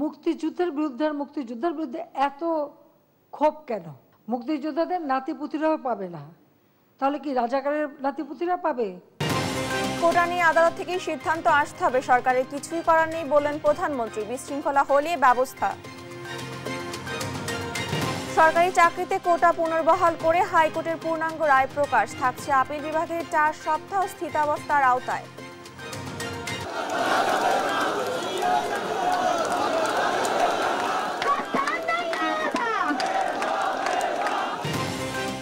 মুক্তিযুদ্ধের বিরুদ্ধে এত ক্ষোভ কেন? মুক্তিযোদ্ধাদের নাতিপুতিরাও পাবে না, তাহলে কি রাজাকারের নাতিপুতিরা পাবে? কোটা নিয়ে আদালত থেকে সিদ্ধান্ত আসতে হবে, সরকারের কিছুই করার নেই বললেন প্রধানমন্ত্রী। বিশৃঙ্খলা হলে ব্যবস্থা। সরকারি চাকরিতে কোটা পুনর্বহাল করে হাইকোর্টের পূর্ণাঙ্গ রায় প্রকাশ, থাকছে আপিল বিভাগের 4 সপ্তাহ স্থিতাবস্থার আওতায়।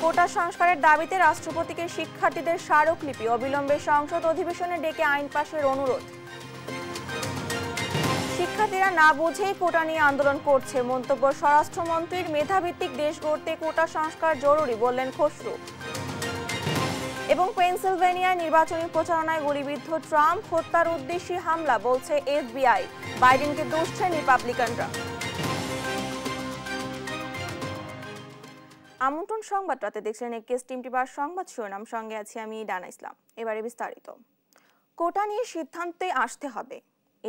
কোটা সংস্কারের দাবিতে রাষ্ট্রপতিকে শিক্ষার্থীদের স্মারকলিপি, অবিলম্বে সংসদ অধিবেশনে ডেকে আইন পাশের অনুরোধ। শিক্ষার্থীরা না বুঝেই কোটা নিয়ে আন্দোলন করছে, মন্তব্য স্বরাষ্ট্রমন্ত্রীর। মেধাভিত্তিক দেশ গড়তে কোটা সংস্কার জরুরি বললেন খসরু। এবং পেনসিলভেনিয়ায় নির্বাচনী প্রচারণায় গুলিবিদ্ধ ট্রাম্প, হত্যার উদ্দেশ্যে হামলা বলছে FBI। বাইডেনকে দুষছেন রিপাবলিকানরা। আমন্ত্রণ সংবাদ রাতে দেখছেন একেএস টিম টিভার সংবাদ শিরোনাম, সঙ্গে আছি আমি ডানা ইসলাম। এবারে বিস্তারিত। কোটা নিয়ে সিদ্ধান্তে আসতে হবে,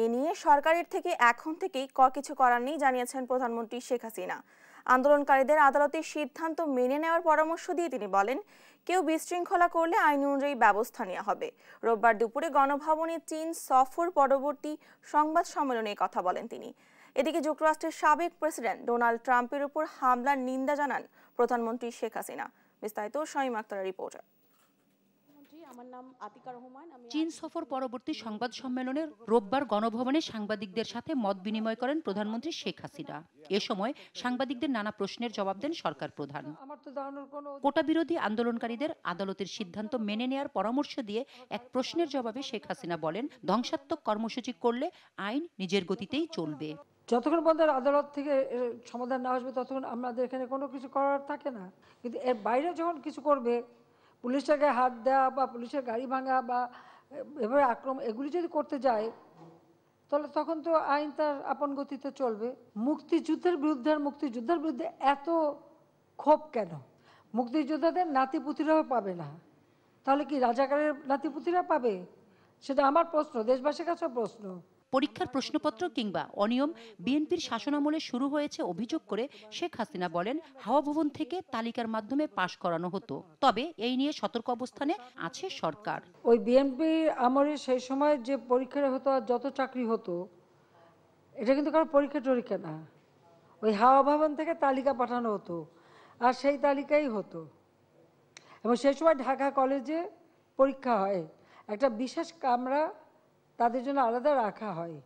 এ নিয়ে সরকারের থেকে এখন থেকেই কিছু করার নেই জানিয়েছেন প্রধানমন্ত্রী শেখ হাসিনা। আন্দোলনকারীদের আদালতের সিদ্ধান্ত মেনে নেওয়ার পরামর্শ দিয়ে তিনি বলেন, কেউ বিশৃঙ্খলা করলে আইন অনুযায়ী ব্যবস্থা নেওয়া হবে। রোববার দুপুরে গণভবনে চীন সফর পরবর্তী সংবাদ সম্মেলনে কথা বলেন তিনি। এদিকে যুক্তরাষ্ট্রের সাবেক প্রেসিডেন্ট ডোনাল্ড ট্রাম্পের উপর হামলার নিন্দা জানান প্রধানমন্ত্রী শেখ হাসিনা। বিস্তারিত শামীম আক্তারের রিপোর্টে। চীন সফর পরবর্তী সংবাদ সম্মেলনে রোববার গণভবনে সাংবাদিকদের সাথে মত বিনিময় করেন প্রধানমন্ত্রী শেখ হাসিনা। এ সময় সাংবাদিকদের নানা প্রশ্নের জবাব দেন সরকার প্রধান। কোটা বিরোধী আন্দোলনকারীদের আদালতের সিদ্ধান্ত মেনে নেওয়ার পরামর্শ দিয়ে এক প্রশ্নের জবাবে শেখ হাসিনা বলেন, ধ্বংসাত্মক কর্মসূচি করলে আইন নিজের গতিতেই চলবে। যতক্ষণ পর্যন্ত আদালত থেকে সমাধান না আসবে ততক্ষণ আমাদের এখানে কোনো কিছু করার থাকে না। কিন্তু এর বাইরে যখন কিছু করবে, পুলিশের গায়ে হাত দেওয়া বা পুলিশের গাড়ি ভাঙা বা এভাবে আক্রমণ, এগুলি যদি করতে যায় তাহলে তখন তো আইন তার আপন গতিতে চলবে। মুক্তিযুদ্ধের বিরুদ্ধে এত ক্ষোভ কেন? মুক্তিযোদ্ধাদের নাতিপুতিরাও পাবে না, তাহলে কি রাজাকারের নাতিপুতিরা পাবে? সেটা আমার প্রশ্ন, দেশবাসীর কাছে প্রশ্ন। পরীক্ষার প্রশ্নপত্র কিংবা অনিয়ম বিএনপির শাসনামলে শুরু হয়েছে অভিযোগ করে শেখ হাসিনা বলেন, হাওয়া ভবন থেকে তালিকার মাধ্যমে পাশ করানো হতো, তবে এই নিয়ে সতর্ক অবস্থানে আছে সরকার। ওই বিএনপির আমলে সেই সময় যে পরীক্ষা হতো আর যত চাকরি হতো, এটা কিন্তু কারো পরীক্ষা না, ওই হাওয়া ভবন থেকে তালিকা পাঠানো হতো আর সেই তালিকাই হতো। এবং সেই সময় ঢাকা কলেজে পরীক্ষা হয়, একটা বিশেষ কামরা তাদের জন্য আলাদা রাখা হয়,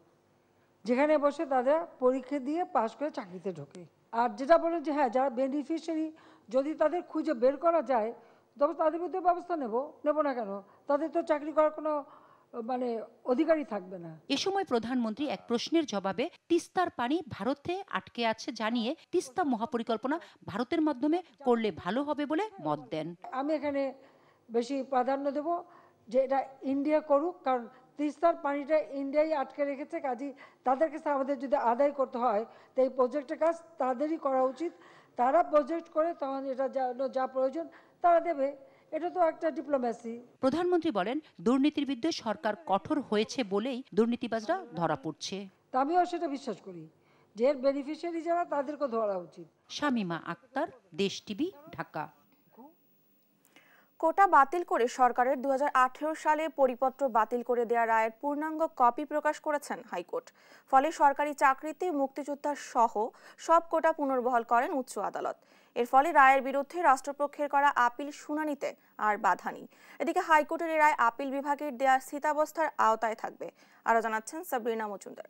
যেখানে বসে তারা পরীক্ষা দিয়ে পাশ করে চাকরিতে ঢোকে। আর যেটা বলেন যে হ্যাঁ, যারা বেনিফিশিয়ারি যদি তাদের খুঁজে বের করা যায় তবে তাদের বিরুদ্ধে ব্যবস্থা নেব না কেন? তাদের তো চাকরি করার কোনো অধিকারই থাকবে না। এ সময় প্রধানমন্ত্রী এক প্রশ্নের জবাবে তিস্তার পানি ভারতে আটকে আছে জানিয়ে তিস্তা মহাপরিকল্পনা ভারতের মাধ্যমে করলে ভালো হবে বলে মত দেন। আমি এখানে বেশি প্রাধান্য দেব যে এটা ইন্ডিয়া করুক, কারণ তিস্তার পানিটা ইন্ডিয়াই আটকে রেখেছে, কাজেই তাদের কাছে আমাদের যদি আদায় করতে হয় তো এই প্রজেক্টের কাজ তাদেরই করা উচিত। তারা প্রজেক্ট করে তখন এটা যা প্রয়োজন তারা দেবে, এটা তো একটা ডিপ্লোম্যাসি। প্রধানমন্ত্রী বলেন, দুর্নীতির বিরুদ্ধে সরকার কঠোর হয়েছে বলেই দুর্নীতিবাজরা ধরা পড়ছে। আমিও সেটা বিশ্বাস করি যে এর বেনিফিশিয়ারি যারা তাদেরকে ধরা উচিত। শামীমা আক্তার, দেশ টিভি, ঢাকা। কোটা বাতিল করে সরকারের 2018 সালে পরিপত্র বাতিল করে দেওয়া রায়ের পূর্ণাঙ্গ কপি প্রকাশ করেছেন হাইকোর্ট। ফলে সরকারি চাকরিতে মুক্তিযোদ্ধা সহ সব কোটা পুনর্বহাল করেন উচ্চ আদালত। এর ফলে রায়ের বিরুদ্ধে রাষ্ট্রপক্ষের করা আপিল শুনানিতে আর বাধা নেই। এদিকে হাইকোর্টের এই রায় আপিল বিভাগের দেয়া স্থিতাবস্থার আওতায় থাকবে। আরো জানাচ্ছেন সাবরিনা মজুমদার।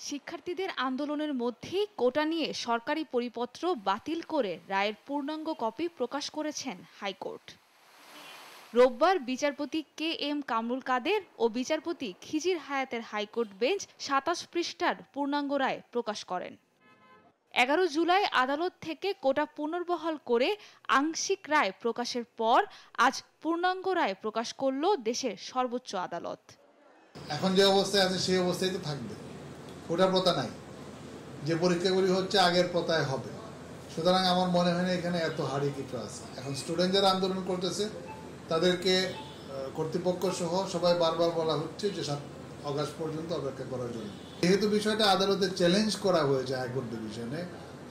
শিক্ষার্থীদের আন্দোলনের মধ্যেই কোটা নিয়ে সরকারি পরিপত্র বাতিল করে রায়ের পূর্ণাঙ্গ কপি প্রকাশ করেছেন হাইকোর্ট। রোববার বিচারপতি KM কামরুল কাদের ও বিচারপতি খিজির হায়াতের হাইকোর্ট বেঞ্চ 27 পৃষ্ঠার পূর্ণাঙ্গ রায় প্রকাশ করেন। 11 জুলাই আদালত থেকে কোটা পুনর্বহাল করে আংশিক রায় প্রকাশের পর আজ পূর্ণাঙ্গ রায় প্রকাশ করল দেশের সর্বোচ্চ আদালত। এখন যে অবস্থায় আছে সেই অবস্থায় তো থাকবে, কোটা প্রথা নাই, যে পরীক্ষাগুলি হচ্ছে আগের প্রথায় হবে। সুতরাং আমার মনে হয় না এখানে এত হাড়ি কিছু আছে। এখন স্টুডেন্ট যারা আন্দোলন করতেছে তাদেরকে কর্তৃপক্ষ সহ সবাই বারবার বলা হচ্ছে যে 7 আগস্ট পর্যন্ত অপেক্ষা করার জন্য। যেহেতু বিষয়টা আদালতে চ্যালেঞ্জ করা হয়েছে হাইকোর্ট ডিভিশনে,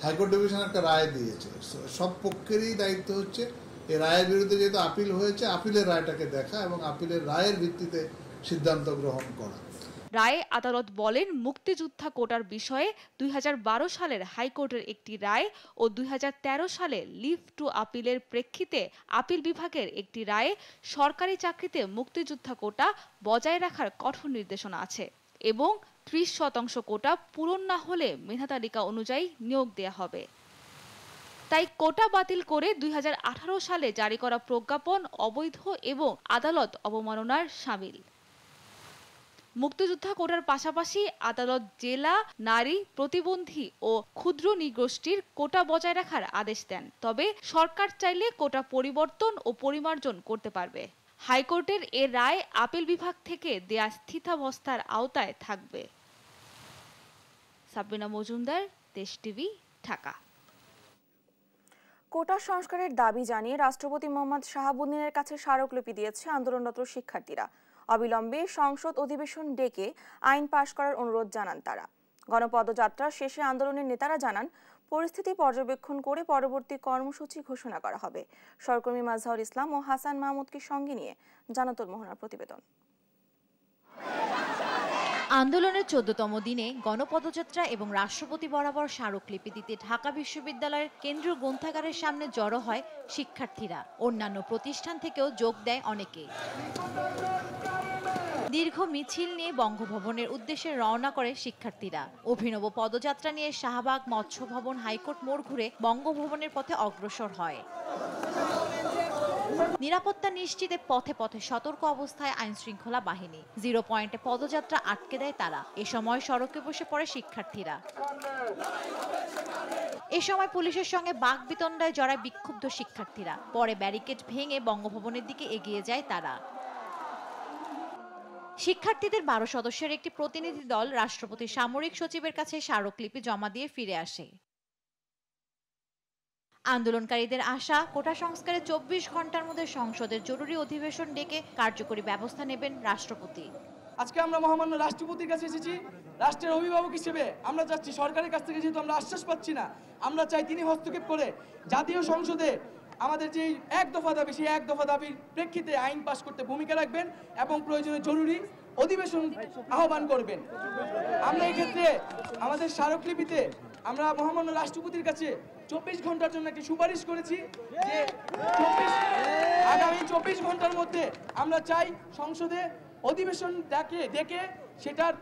হাইকোর্ট ডিভিশন একটা রায় দিয়েছে, সব পক্ষেরই দায়িত্ব হচ্ছে এই রায়ের বিরুদ্ধে যেহেতু আপিল হয়েছে, আপিলের রায়টাকে দেখা এবং আপিলের রায়ের ভিত্তিতে সিদ্ধান্ত গ্রহণ করা। রায়ে আদালত বলেন, মুক্তিযোদ্ধা কোটার বিষয়ে 2012 সালের হাইকোর্টের একটি রায় ও 2013 সালে লিভ টু আপিলের প্রেক্ষিতে আপিল বিভাগের একটি রায়ে সরকারি চাকরিতে মুক্তিযোদ্ধা কোটা বজায় রাখার কঠোর নির্দেশনা আছে এবং 30% কোটা পূরণ না হলে মেধা তালিকা অনুযায়ী নিয়োগ দেয়া হবে। তাই কোটা বাতিল করে 2018 সালে জারি করা প্রজ্ঞাপন অবৈধ এবং আদালত অবমাননার শামিল। মুক্তিযোদ্ধা কোটার পাশাপাশি আদালত জেলা, নারী, প্রতিবন্ধী ও ক্ষুদ্র নৃগোষ্ঠীর কোটা বজায় রাখার আদেশ দেন। তবে সরকার চাইলে কোটা পরিবর্তন ও পরিমার্জন করতে পারবে। হাইকোর্টের এ রায় আপিল বিভাগ থেকে দেয়া স্থিতাবস্থার আওতায় থাকবে। সাবিনা মজুমদার, দেশ টিভি, ঢাকা। কোটা সংস্কারের দাবি জানিয়ে রাষ্ট্রপতি মোহাম্মদ শাহাবুদ্দিনের কাছে স্মারকলিপি দিয়েছে আন্দোলনরত শিক্ষার্থীরা। অবিলম্বে সংসদ অধিবেশন ডেকে আইন পাশ করার অনুরোধ জানান তারা। গণপদযাত্রা শেষে আন্দোলনের নেতারা জানান, পরিস্থিতি পর্যবেক্ষণ করে পরবর্তী কর্মসূচি ঘোষণা করা হবে। সহকর্মী মাজহারুল ইসলাম ও হাসান মাহমুদকে সঙ্গে নিয়ে জানাতুল মোহনার প্রতিবেদন। আন্দোলনের 14তম দিনে গণপদযাত্রা এবং রাষ্ট্রপতি বরাবর স্মারকলিপি দিতে ঢাকা বিশ্ববিদ্যালয়ের কেন্দ্রীয় গ্রন্থাগারের সামনে জড়ো হয় শিক্ষার্থীরা। অন্যান্য প্রতিষ্ঠান থেকেও যোগ দেয় অনেকে। দীর্ঘ মিছিল নিয়ে বঙ্গভবনের উদ্দেশ্যে রওনা করে শিক্ষার্থীরা। অভিনব পদযাত্রা নিয়ে শাহবাগ, মৎস্য ভবন, হাইকোর্ট মোড় ঘুরে বঙ্গভবনের পথে অগ্রসর হয়। নিরাপত্তা নিশ্চিতে পথে পথে সতর্ক অবস্থায় আইন শৃঙ্খলা বাহিনী। 0 পয়েন্টে পদযাত্রা আটকে দেয় তারা। এ সময় সড়কে বসে পড়ে শিক্ষার্থীরা। এ সময় পুলিশের সঙ্গে বাকবিতণ্ডায় জড়ায় বিক্ষুব্ধ শিক্ষার্থীরা। পরে ব্যারিকেড ভেঙে বঙ্গভবনের দিকে এগিয়ে যায় তারা। শিক্ষার্থীদের 12 সদস্যের একটি প্রতিনিধি দল রাষ্ট্রপতির সামরিক সচিবের কাছে স্মারকলিপি জমা দিয়ে ফিরে আসে। আন্দোলনকারীদের আশা, কোটা সংস্কারে 24 ঘন্টার মধ্যে সংসদের জরুরি অধিবেশন ডেকে কার্যকরী ব্যবস্থা নেবেন রাষ্ট্রপতি। আজকে আমরা মহামান্য রাষ্ট্রপতির কাছে এসেছি। রাষ্ট্রের অভিভাবক হিসেবে আমরা চাচ্ছি, সরকারের কাছ থেকে যেহেতু আমরা আশ্বাস পাচ্ছি না, আমরা চাই তিনি হস্তক্ষেপ করে জাতীয় সংসদে আমাদের যে 1 দফা দাবি, সেই 1 দফা দাবির প্রেক্ষিতে আইন পাশ করতে ভূমিকা রাখবেন এবং প্রয়োজনে জরুরি অধিবেশন আহ্বান করবেন। আমরা এই ক্ষেত্রে আমাদের স্মারকলিপিতে আমরা মহামান্য রাষ্ট্রপতির কাছে 24 ঘন্টার জন্য একটি সুপারিশ করেছি যে আগামী 24 ঘন্টার মধ্যে আমরা চাই সংসদে অধিবেশন ডেকে সেটার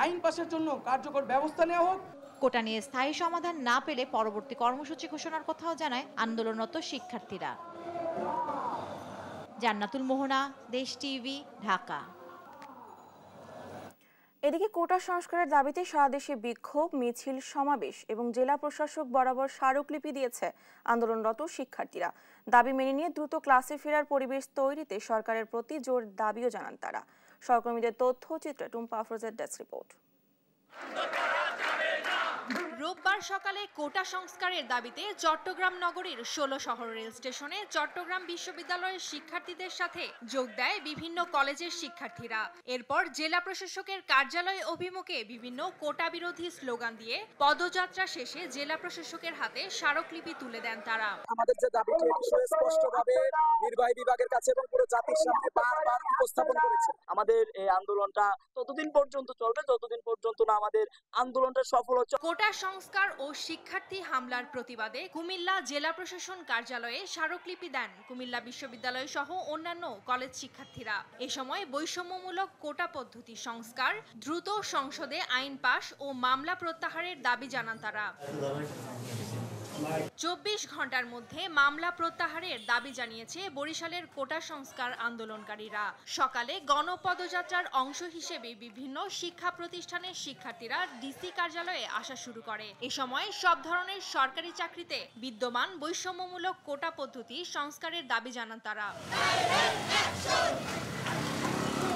আইন পাশের জন্য কার্যকর ব্যবস্থা নেওয়া হোক। কোটা নিয়ে স্থায়ী সমাধান না পেলে পরবর্তী কর্মসূচি ঘোষণার কথাও জানায় আন্দোলনরত শিক্ষার্থীরা। জান্নাতুল মোহনা, দেশ টিভি, ঢাকা। এদিকে কোটা সংস্কারের দাবিতে সারা দেশে বিক্ষোভ, মিছিল, সমাবেশ এবং জেলা প্রশাসক বরাবর স্মারকলিপি দিয়েছে আন্দোলনরত শিক্ষার্থীরা। দাবি মেনে নিয়ে দ্রুত ক্লাসে ফেরার পরিবেশ তৈরিতে সরকারের প্রতি জোর দাবিও জানান তারা। সহকর্মীদের তথ্যচিত্রে টুম্পা আফরোজের ডেস্ক রিপোর্ট। রোববার সকালে কোটা সংস্কারের দাবিতে চট্টগ্রাম নগরীর 16 শহর রেল স্টেশনে চট্টগ্রাম বিশ্ববিদ্যালয়ের শিক্ষার্থীদের সাথে যোগ দেয় বিভিন্ন কলেজের শিক্ষার্থীরা। এরপর জেলা প্রশাসকের কার্যালয় অভিমুখে বিভিন্ন কোটা বিরোধী স্লোগান দিয়ে পদযাত্রা শেষে জেলা প্রশাসকের হাতে স্মারকলিপি তুলে দেন তারা। আমাদের যে দাবিটি সুস্পষ্টভাবে নির্বাহী বিভাগের কাছে এবং পুরো জাতির সামনে বারবার উপস্থাপন করেছে। আমাদের এই আন্দোলনটা ততদিন পর্যন্ত চলবে যতদিন পর্যন্ত না আমাদের আন্দোলনটা সফল হচ্ছে। কোটা সংস্কার ও শিক্ষার্থী হামলার প্রতিবাদে কুমিল্লা জেলা প্রশাসন কার্যালয়ে স্মারকলিপি দেন কুমিল্লা বিশ্ববিদ্যালয় সহ অন্যান্য কলেজ শিক্ষার্থীরা। এ সময় বৈষম্যমূলক কোটা পদ্ধতি সংস্কার, দ্রুত সংসদে আইন পাশ ও মামলা প্রত্যাহারের দাবি জানান তারা। 24 ঘন্টার মধ্যে মামলা প্রত্যাহারের দাবি জানিয়েছে বরিশালের কোটা সংস্কার আন্দোলনকারীরা। সকালে গণপদযাত্রার অংশ হিসেবে বিভিন্ন শিক্ষা প্রতিষ্ঠানের শিক্ষার্থীরা ডিসি কার্যালয়ে আসা শুরু করে। এ সময় সব ধরনের সরকারি চাকরিতে বিদ্যমান বৈষম্যমূলক কোটা পদ্ধতি সংস্কারের দাবি জানান তারা।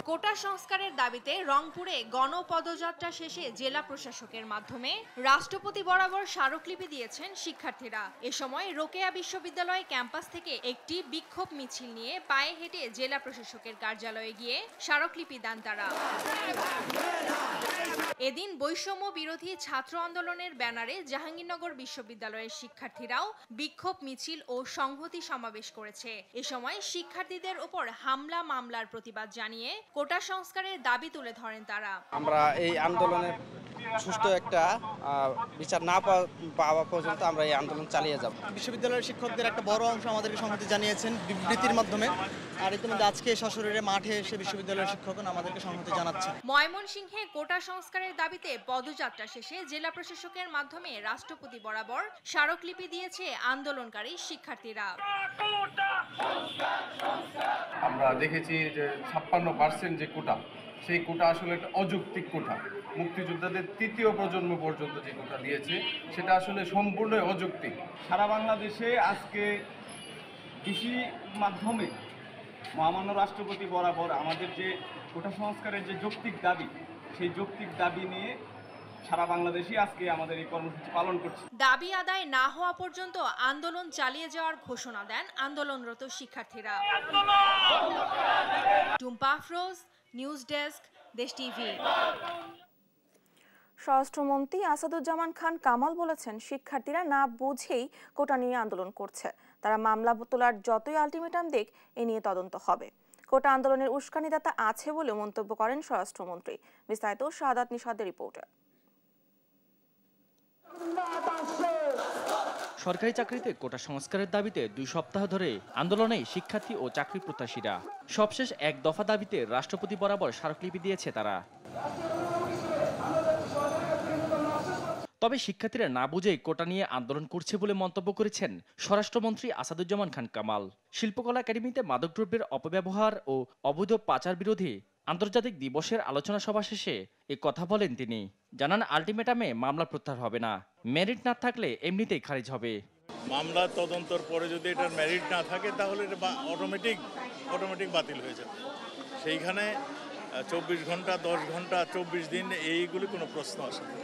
কোটা সংস্কারের দাবিতে রংপুরে গণপদযাত্রা শেষে জেলা প্রশাসকের মাধ্যমে রাষ্ট্রপতি বরাবর স্মারকলিপি দিয়েছেন শিক্ষার্থীরা। এ সময় রোকেয়া বিশ্ববিদ্যালয় ক্যাম্পাস থেকে একটি বিক্ষোভ মিছিল নিয়ে পায়ে হেঁটে জেলা প্রশাসকের কার্যালয়ে গিয়ে স্মারকলিপি দেন তারা। এদিন বৈষম্য বিরোধী ছাত্র আন্দোলনের ব্যানারে জাহাঙ্গীরনগর বিশ্ববিদ্যালয়ের শিক্ষার্থীরাও বিক্ষোভ মিছিল ও সংহতি সমাবেশ করেছে। এ সময় শিক্ষার্থীদের উপর হামলা মামলার প্রতিবাদ জানিয়ে কোটা সংস্কারের দাবি তুলে ধরেন তারা। আমরা এই আন্দোলনের সুষ্ঠু একটা বিচার না পাওয়া পর্যন্ত আমরা এই আন্দোলন চালিয়ে যাব। বিশ্ববিদ্যালয়ের শিক্ষকদের একটা বড় অংশ আমাদেরকে সংহতি জানিয়েছেন বিবৃতির মাধ্যমে, আর ইতিমধ্যে আজকে সশরীরে মাঠে এসে বিশ্ববিদ্যালয়ের শিক্ষকগণ আমাদেরকে সংহতি জানাচ্ছে। ময়মনসিংহে কোটা সংস্কারের দাবিতে পদযাত্রা শেষে জেলা প্রশাসকের মাধ্যমে রাষ্ট্রপতি বরাবর স্মারকলিপি দিয়েছে আন্দোলনকারী শিক্ষার্থীরা। আমরা দেখেছি যে 56% যে কোটা, সেই কোটা আসলে একটা অযৌক্তিক কোটা। মুক্তিযোদ্ধাদের তৃতীয় প্রজন্ম পর্যন্ত যে কোটা দিয়েছে সেটা আসলে সম্পূর্ণ অযৌক্তিক। সারা বাংলাদেশে আজকে কৃষি মাধ্যমে মহামান্য রাষ্ট্রপতি বরাবর আমাদের যে কোটা সংস্কারের যে যৌক্তিক দাবি, সেই যৌক্তিক দাবি নিয়ে সারা বাংলাদেশই আজকে আমাদের এই কর্মসূচি পালন করছে। দাবি আদায় না হওয়া পর্যন্ত আন্দোলন চালিয়ে যাওয়ার ঘোষণা দেন আন্দোলনরত শিক্ষার্থীরা। টুম্পা আফরোজ, নিউজ ডেস্ক, দেশ টিভি। স্বরাষ্ট্রমন্ত্রী আসাদুজ্জামান খান কামাল বলেছেন, শিক্ষার্থীরা না বুঝেই কোটা নিয়ে আন্দোলন করছে। তারা মামলা তোলার যতই আলটিমেটাম দেখ, এ নিয়ে তদন্ত হবে। কোটা আন্দোলনের উস্কানিদাতা আছে বলে মন্তব্য করেন স্বরাষ্ট্রমন্ত্রী। বিস্তারিত শাহাদাত নিশাদের রিপোর্টে। সরকারি চাকরিতে কোটা সংস্কারের দাবিতে 2 সপ্তাহ ধরে আন্দোলনে শিক্ষার্থী ও চাকরি প্রত্যাশীরা। সবশেষ এক দফা দাবিতে রাষ্ট্রপতি বরাবর স্মারকলিপি দিয়েছে তারা। তবে শিক্ষার্থীরা না বুঝেই কোটা নিয়ে আন্দোলন করছে বলে মন্তব্য করেছেন স্বরাষ্ট্রমন্ত্রী আসাদুজ্জামান খান কামাল। শিল্পকলা একাডেমিতে মাদকদ্রব্যের অপব্যবহার ও অবৈধ পাচার বিরোধী আন্তর্জাতিক দিবসের আলোচনা সভা শেষে এ কথা বলেন তিনি। জানান, আলটিমেটামে মামলা প্রত্যাহার হবে না, মেরিট না থাকলে এমনিতেই খারিজ হবে। মামলা তদন্তর পরে যদি এটার মেরিট না থাকে তাহলে এটা অটোমেটিক বাতিল হয়ে যাবে। সেইখানে 24 ঘন্টা, 10 ঘন্টা, 24 দিন এইগুলি কোনো প্রশ্ন আসে না।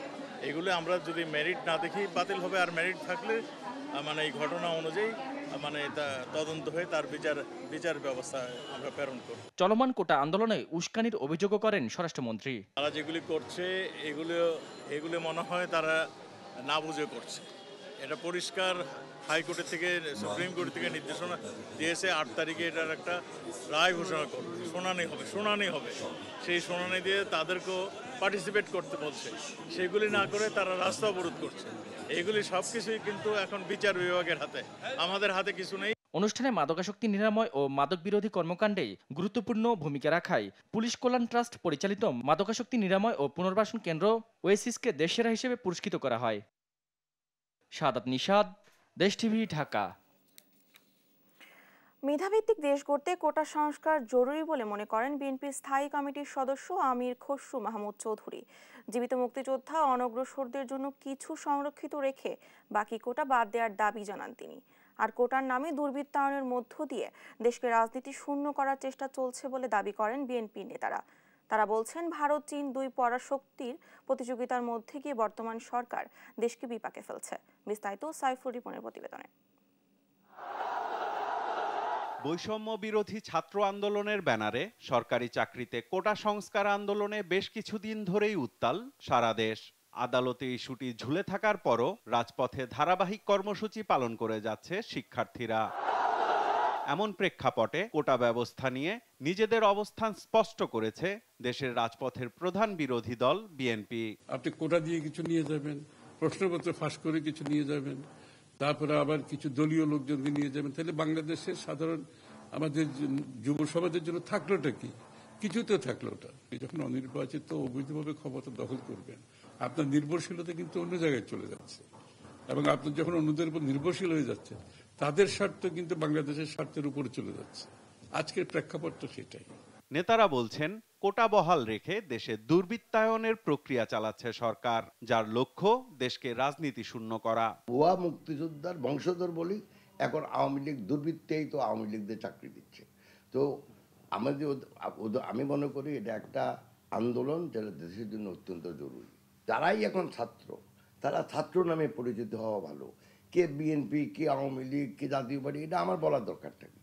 এগুলো আমরা যদি মেরিট না দেখি বাতিল হবে, আর মেরিট থাকলে মানে এই ঘটনা অনুযায়ী মানে তদন্ত হয়ে তার বিচার ব্যবস্থা আমরা প্রেরণ করব। চলমান কোটা আন্দোলনে উস্কানির অভিযোগও করেন স্বরাষ্ট্রমন্ত্রী। তারা যেগুলি করছে এগুলো মনে হয় তারা না বুঝে করছে। এটা পরিষ্কার হাইকোর্টের থেকে, সুপ্রিম কোর্ট থেকে নির্দেশনা দিয়েছে 8 তারিখে এটার একটা রায় ঘোষণা করবে, শুনানি হবে। সেই শুনানি দিয়ে তাদেরকেও পার্টিসিপেট করতে বলছে। সেগুলি না করে তারা রাস্তা অবরোধ করছে। এগুলি সব কিছুই কিন্তু এখন বিচার বিভাগের হাতে, আমাদের হাতে কিছু নেই। অনুষ্ঠানে মাদকাসক্তি নিরাময় ও মাদক বিরোধী কর্মকাণ্ডে গুরুত্বপূর্ণ ভূমিকা রাখায় পুলিশ কল্যাণ ট্রাস্ট পরিচালিত মাদকাসক্তি নিরাময় ও পুনর্বাসন কেন্দ্র ওয়েসিসকে দেশসেরা হিসেবে পুরস্কৃত করা হয়। শাহাদাত নিশাদ, দেশ টিভি, ঢাকা। মেধাভিত্তিক দেশ গড়তে কোটা সংস্কার জরুরি বলে মনে করেন বিএনপির স্থায়ী কমিটির সদস্য আমির খসরু মাহমুদ চৌধুরী। জীবিত মুক্তিযোদ্ধা অনগ্রসরদের জন্য কিছু সংরক্ষিত রেখে বাকি কোটা বাদ দেওয়ার দাবি জানান তিনি। আর কোটার নামে দুর্বৃত্তায়নের মধ্য দিয়ে দেশকে রাজনীতি শূন্য করার চেষ্টা চলছে বলে দাবি করেন বিএনপির নেতারা। তারা বলছেন, ভারত চীন 2 পরাশক্তির প্রতিযোগিতার মধ্যে গিয়ে বর্তমান সরকার দেশকে বিপাকে ফেলছে। বিস্তারিত সাইফুল রিপনের প্রতিবেদনে। বৈষম্য বিরোধী ছাত্র আন্দোলনের ব্যানারে সরকারি চাকরিতে কোটা সংস্কার আন্দোলনে বেশ কিছুদিন ধরেই উত্তাল সারা দেশ। আদালতে ইস্যুটি ঝুলে থাকার পরও রাজপথে ধারাবাহিক কর্মসূচি পালন করে যাচ্ছে শিক্ষার্থীরা। এমন প্রেক্ষাপটে কোটা ব্যবস্থা নিয়ে নিজেদের অবস্থান স্পষ্ট করেছে দেশের রাজপথের প্রধান বিরোধী দল বিএনপি। আপনি কোটা দিয়ে কিছু নিয়ে যাবেন, প্রশ্নপত্র ফাঁস করে কিছু নিয়ে যাবেন, তারপরে আবার কিছু দলীয় লোকজনকে নিয়ে যাবেন, তাহলে বাংলাদেশের সাধারণ আমাদের যুব সমাজের জন্য থাকলোটা কি? কিছুতে থাকলো ওটা। যখন অনির্বাচিত অবৈধভাবে ক্ষমতা দখল করবেন, আপনার নির্ভরশীলতা কিন্তু অন্য জায়গায় চলে যাচ্ছে, এবং আপনার যখন অন্যদের উপর নির্ভরশীল হয়ে যাচ্ছে, তাদের স্বার্থ কিন্তু বাংলাদেশের স্বার্থের উপরে চলে যাচ্ছে। আজকের প্রেক্ষাপটটা সেটাই। নেতারা বলছেন, কোটা বহাল রেখে দেশে দুর্বৃত্তায়নের প্রক্রিয়া চালাচ্ছে সরকার, যার লক্ষ্য দেশকে রাজনীতি শূন্য করা। ভুয়া মুক্তিযোদ্ধার বংশধর বলি, এখন আওয়ামী লীগ দুর্বৃত্তেই তো আওয়ামী লীগদের চাকরি দিচ্ছে। তো আমি মনে করি এটা একটা আন্দোলন যেটা দেশের জন্য অত্যন্ত জরুরি। যারাই এখন ছাত্র, তারা ছাত্র নামে পরিচিত হওয়া ভালো। কে বিএনপি, কে আওয়ামী লীগ, কে জাতীয় পার্টি, এটা আমার বলার দরকারটা কি?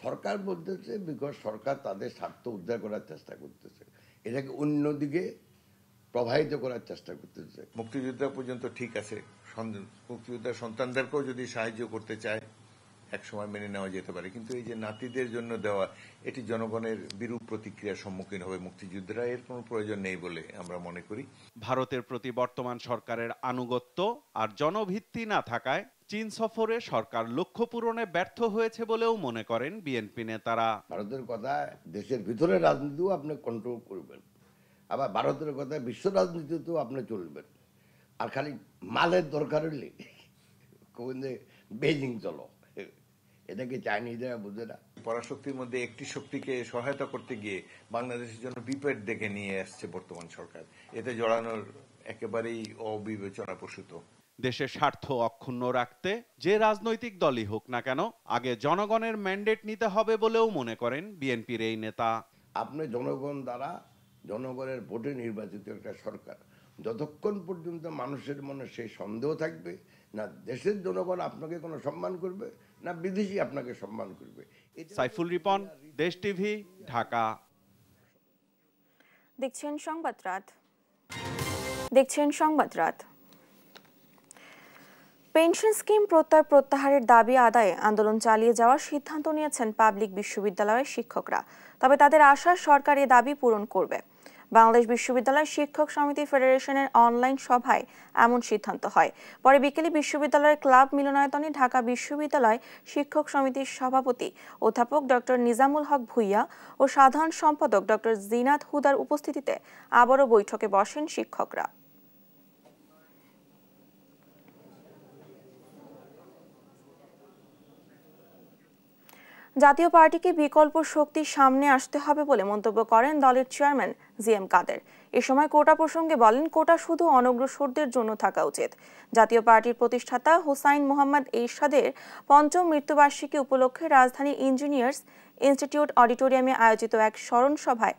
সরকার বলতেছে, বিকজ সরকার তাদের স্বার্থ উদ্ধার করার চেষ্টা করতেছে, এটাকে অন্যদিকে প্রবাহিত করার চেষ্টা করতেছে। মুক্তিযোদ্ধা পর্যন্ত ঠিক আছে, মুক্তিযোদ্ধার সন্তানদেরকেও যদি সাহায্য করতে চায় এক সময় মেনে নেওয়া যেতে পারে, কিন্তু এই যে নাতিদের জন্য দেওয়া, এটি জনগণের বিরূপ প্রতিক্রিয়ার সম্মুখীন হবে মুক্তিযোদ্ধারা। এর কোনো প্রয়োজন নেই বলে আমরা মনে করি। ভারতের প্রতি বর্তমান সরকারের আনুগত্য আর জনভিত্তি না থাকায় চীন সফরে সরকার লক্ষ্য পূরণে ব্যর্থ হয়েছে বলেও মনে করেন বিএনপি নেতারা। ভারতের কথা দেশের ভিতরে রাজনীতিও আপনি কন্ট্রোল করবেন, আবার ভারতের কথা বিশ্ব রাজনীতিতেও আপনি চলবেন। আর খালি মালের দরকার হলে বেজিং চলো, এটা কি চাইনিজরা বুঝে না? পরাশক্তির মধ্যে একটি শক্তিকে সহায়তা করতে গিয়ে বাংলাদেশের জন্য বিপদ ডেকে নিয়ে আসছে বর্তমান সরকার। এতে জড়ানোর একেবারেই অবিবেচনাপ্রসূত। দেশের স্বার্থ অক্ষুণ্ণ রাখতে যে রাজনৈতিক দলই হোক না কেন, আগে জনগণের ম্যান্ডেট নিতে হবে বলেও মনে করেন বিএনপির এই নেতা। আপনি জনগণ দ্বারা, জনগণের ভোটে নির্বাচিত একটা সরকার, যতক্ষণ পর্যন্ত মানুষের মনে সেই সন্দেহ থাকবে না দেশের জনগণ আপনাকে কোনো সম্মান করবে, না বিদেশি আপনাকে সম্মান করবে। সাইফুল রিপন, দেশ টিভি, ঢাকা। দেখছেন সংবাদ রাত। পেনশন স্কিম প্রত্যাহারের দাবি আদায়ে আন্দোলন চালিয়ে যাওয়ার সিদ্ধান্ত নিয়েছেন পাবলিক বিশ্ববিদ্যালয়ের শিক্ষকরা। তবে তাদের আশা সরকার এ দাবি পূরণ করবে। বাংলাদেশ বিশ্ববিদ্যালয় শিক্ষক সমিতি ফেডারেশনের অনলাইন সভায় এমন সিদ্ধান্ত হয়। পরে বিকেলে বিশ্ববিদ্যালয়ের ক্লাব মিলনায়তনে ঢাকা বিশ্ববিদ্যালয় শিক্ষক সমিতির সভাপতি অধ্যাপক ডক্টর নিজামুল হক ভুইয়া ও সাধারণ সম্পাদক ডক্টর জিনাত হুদার উপস্থিতিতে আবারও বৈঠকে বসেন শিক্ষকরা। জাতীয় পার্টিকে বিকল্প শক্তির সামনে আসতে হবে বলে মন্তব্য করেন দলের চেয়ারম্যান জিএম কাদের। এ সময় কোটা প্রসঙ্গে বলেন, কোটা শুধু অনগ্রসরদের জন্য থাকা উচিত। জাতীয় পার্টির প্রতিষ্ঠাতা হুসাইন মোহাম্মদ এরশাদের ৫ম মৃত্যুবার্ষিকী উপলক্ষে রাজধানী ইঞ্জিনিয়ার্স ইনস্টিটিউট অডিটোরিয়ামে আয়োজিত এক স্মরণ সভায়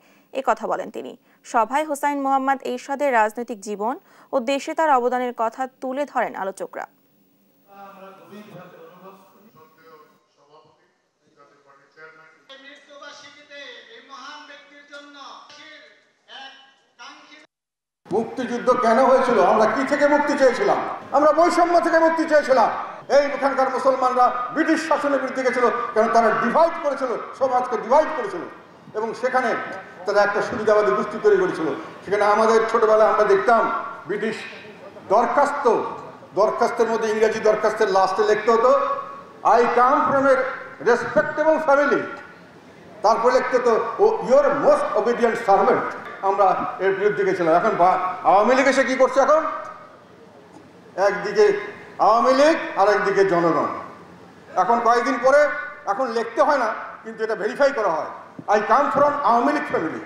কথা বলেন তিনি। সভায় হুসাইন মোহাম্মদ এরশাদের রাজনৈতিক জীবন ও দেশে তার অবদানের কথা তুলে ধরেন আলোচকরা। মুক্তিযুদ্ধ কেন হয়েছিল? আমরা কি থেকে মুক্তি চেয়েছিলাম? আমরা বৈষম্য থেকে মুক্তি চেয়েছিলাম। এই এখানকার মুসলমানরা ব্রিটিশ শাসনের বিরুদ্ধে গেছিল, কারণ তারা ডিভাইড করেছিল, সমাজকে ডিভাইড করেছিল এবং সেখানে তারা একটা সুবিধাবাদী গোষ্ঠী তৈরি করেছিল। সেখানে আমাদের ছোটবেলায় আমরা দেখতাম ব্রিটিশ দরখাস্তের মধ্যে ইংরেজি দরখাস্তের লাস্টে লিখতে হতো I come from a respectable family, তারপর লিখতে হতো ও ইউর মোস্ট ওবিডিয়েন্ট সার্ভেন্ট। আমরা এর বিরুদ্ধে গেছিলাম। এখন আওয়ামী লীগ এসে কি করছে? এখন একদিকে আওয়ামী লীগ আর একদিকে জনগণ। এখন কয়েকদিন পরে এখন লিখতে হয় না, কিন্তু এটা ভেরিফাই করা হয়, I come from Awami League family.